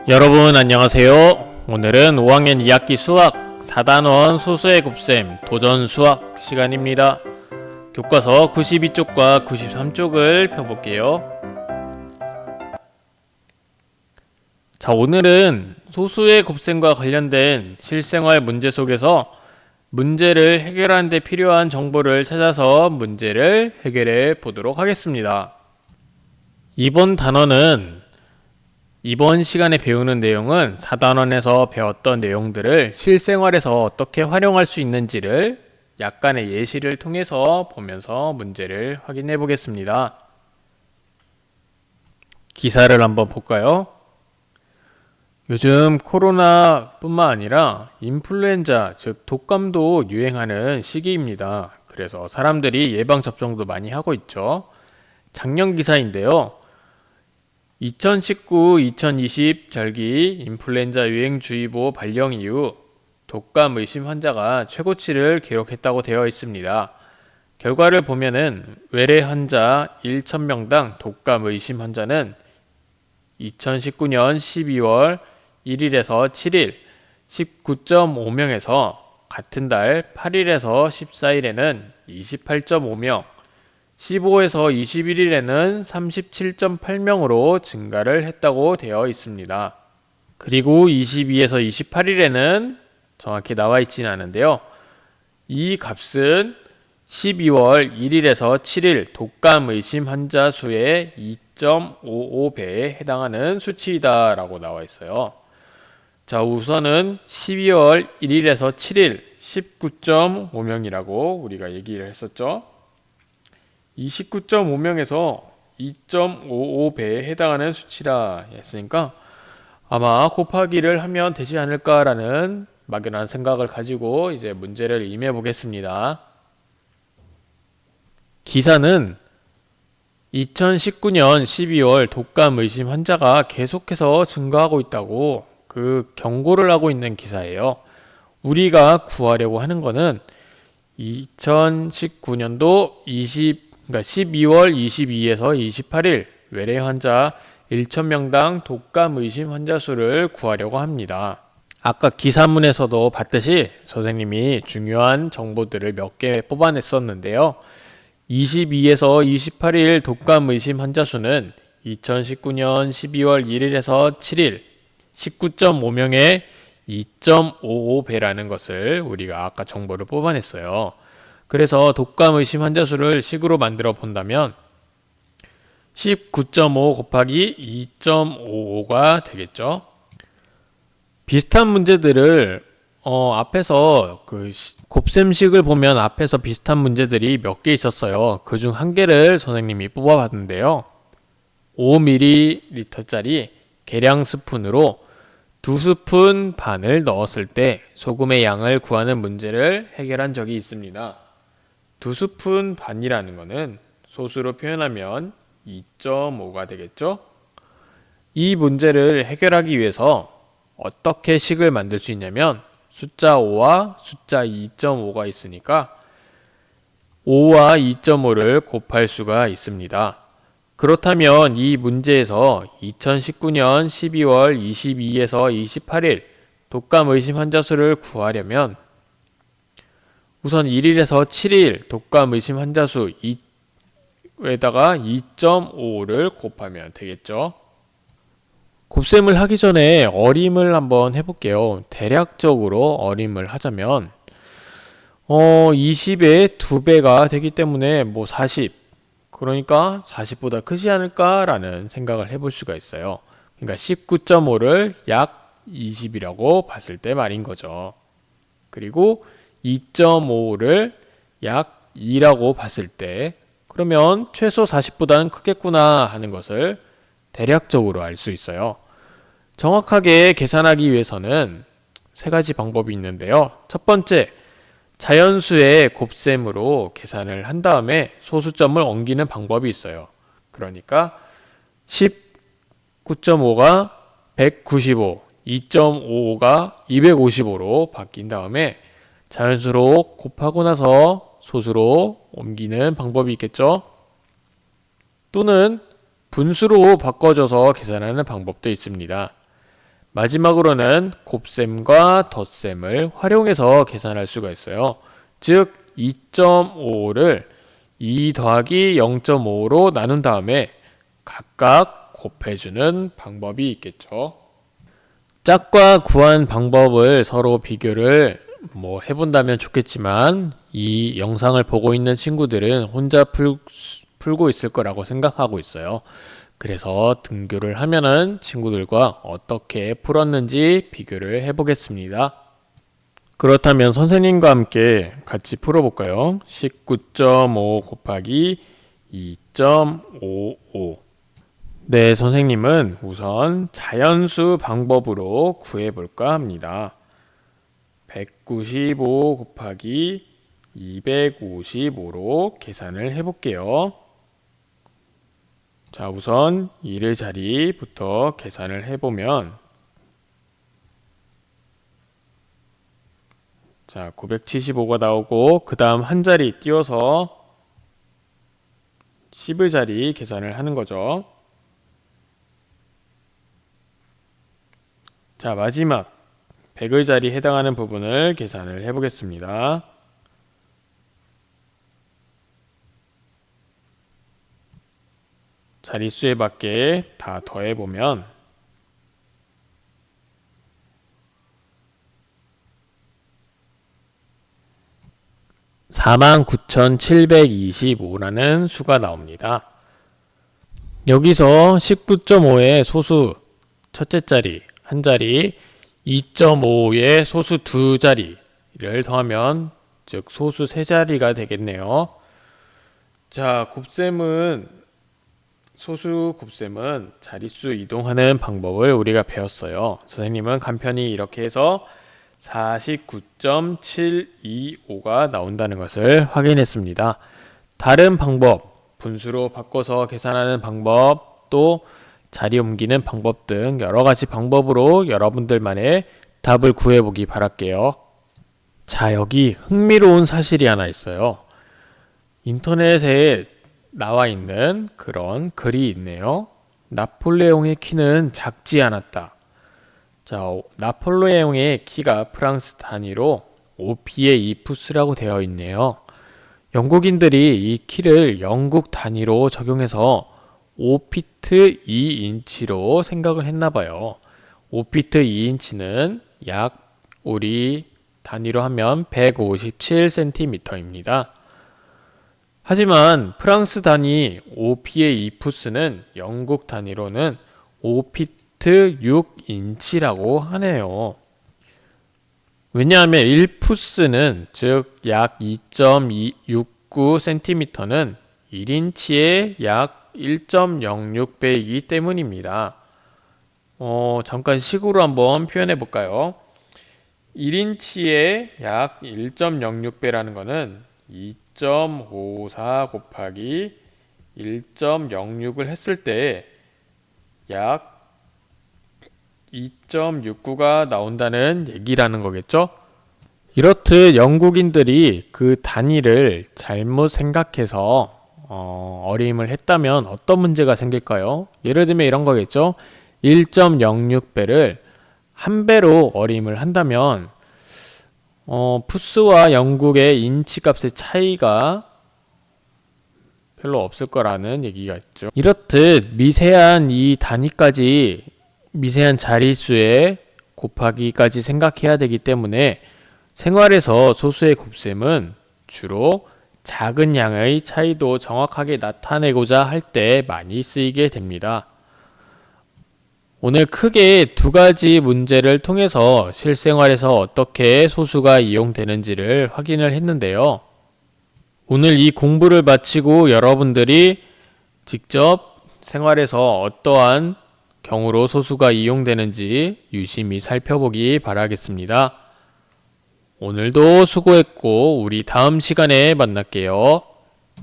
여러분 안녕하세요. 오늘은 5학년 2학기 수학 4단원 소수의 곱셈 도전 수학 시간입니다. 교과서 92쪽과 93쪽을 펴볼게요. 자, 오늘은 소수의 곱셈과 관련된 실생활 문제 속에서 문제를 해결하는 데 필요한 정보를 찾아서 문제를 해결해 보도록 하겠습니다. 이번 단원은 이번 시간에 배우는 내용은 4단원에서 배웠던 내용들을 실생활에서 어떻게 활용할 수 있는지를 약간의 예시를 통해서 보면서 문제를 확인해 보겠습니다. 기사를 한번 볼까요? 요즘 코로나뿐만 아니라 인플루엔자, 즉 독감도 유행하는 시기입니다. 그래서 사람들이 예방접종도 많이 하고 있죠. 작년 기사인데요. 2019-2020 절기 인플루엔자 유행주의보 발령 이후 독감 의심 환자가 최고치를 기록했다고 되어 있습니다. 결과를 보면은 외래 환자 1,000명당 독감 의심 환자는 2019년 12월 1일에서 7일 19.5명에서 같은 달 8일에서 14일에는 28.5명, 15에서 21일에는 37.8명으로 증가를 했다고 되어 있습니다. 그리고 22에서 28일에는 정확히 나와 있지는 않은데요. 이 값은 12월 1일에서 7일 독감 의심 환자 수의 2.55배에 해당하는 수치이다 라고 나와 있어요. 자, 우선은 12월 1일에서 7일 19.5명이라고 우리가 얘기를 했었죠. 이 19.5명에서 2.55배에 해당하는 수치라 했으니까 아마 곱하기를 하면 되지 않을까라는 막연한 생각을 가지고 이제 문제를 임해 보겠습니다. 기사는 2019년 12월 독감 의심 환자가 계속해서 증가하고 있다고 그 경고를 하고 있는 기사예요. 우리가 구하려고 하는 거는 2019년도 12월 22에서 28일 외래 환자 1,000명당 독감 의심 환자 수를 구하려고 합니다. 아까 기사문에서도 봤듯이 선생님이 중요한 정보들을 몇 개 뽑아냈었는데요. 22에서 28일 독감 의심 환자 수는 2019년 12월 1일에서 7일 19.5명의 2.55배라는 것을 우리가 아까 정보를 뽑아냈어요. 그래서 독감 의심 환자 수를 식으로 만들어 본다면 19.5 곱하기 2.55가 되겠죠. 비슷한 문제들을 앞에서 그 곱셈식을 보면 앞에서 비슷한 문제들이 몇 개 있었어요. 그중 한 개를 선생님이 뽑아봤는데요. 5ml짜리 계량 스푼으로 2스푼 반을 넣었을 때 소금의 양을 구하는 문제를 해결한 적이 있습니다. 2스푼 반이라는 것은 소수로 표현하면 2.5가 되겠죠? 이 문제를 해결하기 위해서 어떻게 식을 만들 수 있냐면 숫자 5와 숫자 2.5가 있으니까 5와 2.5를 곱할 수가 있습니다. 그렇다면 이 문제에서 2019년 12월 22에서 28일 독감 의심 환자 수를 구하려면 우선 1일에서 7일 독감 의심 환자 수 2에다가 2.5를 곱하면 되겠죠. 곱셈을 하기 전에 어림을 한번 해볼게요. 대략적으로 어림을 하자면 20의 2배가 되기 때문에 40, 그러니까 40보다 크지 않을까라는 생각을 해볼 수가 있어요. 그러니까 19.5를 약 20이라고 봤을 때 말인 거죠. 그리고 2.5를 약 2라고 봤을 때 그러면 최소 40보다는 크겠구나 하는 것을 대략적으로 알 수 있어요. 정확하게 계산하기 위해서는 세 가지 방법이 있는데요. 첫 번째, 자연수의 곱셈으로 계산을 한 다음에 소수점을 옮기는 방법이 있어요. 그러니까 19.5가 195, 2.55가 255로 바뀐 다음에 자연수로 곱하고 나서 소수로 옮기는 방법이 있겠죠. 또는 분수로 바꿔줘서 계산하는 방법도 있습니다. 마지막으로는 곱셈과 덧셈을 활용해서 계산할 수가 있어요. 즉 2.5를 2 더하기 0.5로 나눈 다음에 각각 곱해주는 방법이 있겠죠. 짝과 구한 방법을 서로 비교를 해본다면 좋겠지만 이 영상을 보고 있는 친구들은 혼자 풀고 있을 거라고 생각하고 있어요. 그래서 등교를 하면은 친구들과 어떻게 풀었는지 비교를 해보겠습니다. 그렇다면 선생님과 함께 같이 풀어볼까요? 19.5 곱하기 2.55. 네, 선생님은 우선 자연수 방법으로 구해볼까 합니다. 195 곱하기 255로 계산을 해볼게요. 자, 우선 1의 자리부터 계산을 해보면 자, 975가 나오고 그 다음 한 자리 띄워서 10의 자리 계산을 하는 거죠. 자, 마지막 100의 자리에 해당하는 부분을 계산을 해보겠습니다. 자릿수에 맞게 다 더해보면 49,725라는 수가 나옵니다. 여기서 19.5의 소수 첫째 자리 한 자리, 2.5의 소수 두 자리를 더하면 즉 소수 세 자리가 되겠네요. 자, 소수 곱셈은 자릿수 이동하는 방법을 우리가 배웠어요. 선생님은 간편히 이렇게 해서 49.725가 나온다는 것을 확인했습니다. 다른 방법, 분수로 바꿔서 계산하는 방법, 또 자리 옮기는 방법 등 여러 가지 방법으로 여러분들만의 답을 구해보기 바랄게요. 자, 여기 흥미로운 사실이 하나 있어요. 인터넷에 나와 있는 그런 글이 있네요. 나폴레옹의 키는 작지 않았다. 자, 나폴레옹의 키가 프랑스 단위로 5피에 2푸스라고 되어 있네요. 영국인들이 이 키를 영국 단위로 적용해서 5피트 2인치로 생각을 했나봐요. 5피트 2인치는 약 우리 단위로 하면 157cm입니다. 하지만 프랑스 단위 5피에 2푸스는 영국 단위로는 5피트 6인치라고 하네요. 왜냐하면 1푸스는 즉 약 2.69cm는 1인치의 약 1.06배이기 때문입니다. 잠깐 식으로 한번 표현해 볼까요? 1인치의 약 1.06배라는 것은 2.54 곱하기 1.06을 했을 때 약 2.69가 나온다는 얘기라는 거겠죠? 이렇듯 영국인들이 그 단위를 잘못 생각해서 어림을 했다면 어떤 문제가 생길까요? 예를 들면 이런 거겠죠? 1.06배를 한 배로 어림을 한다면 푸스와 영국의 인치 값의 차이가 별로 없을 거라는 얘기가 있죠. 이렇듯 미세한 이 단위까지 미세한 자릿수에 곱하기까지 생각해야 되기 때문에 생활에서 소수의 곱셈은 주로 작은 양의 차이도 정확하게 나타내고자 할 때 많이 쓰이게 됩니다. 오늘 크게 두 가지 문제를 통해서 실생활에서 어떻게 소수가 이용되는지를 확인을 했는데요. 오늘 이 공부를 마치고 여러분들이 직접 생활에서 어떠한 경우로 소수가 이용되는지 유심히 살펴보기 바라겠습니다. 오늘도 수고했고 우리 다음 시간에 만날게요.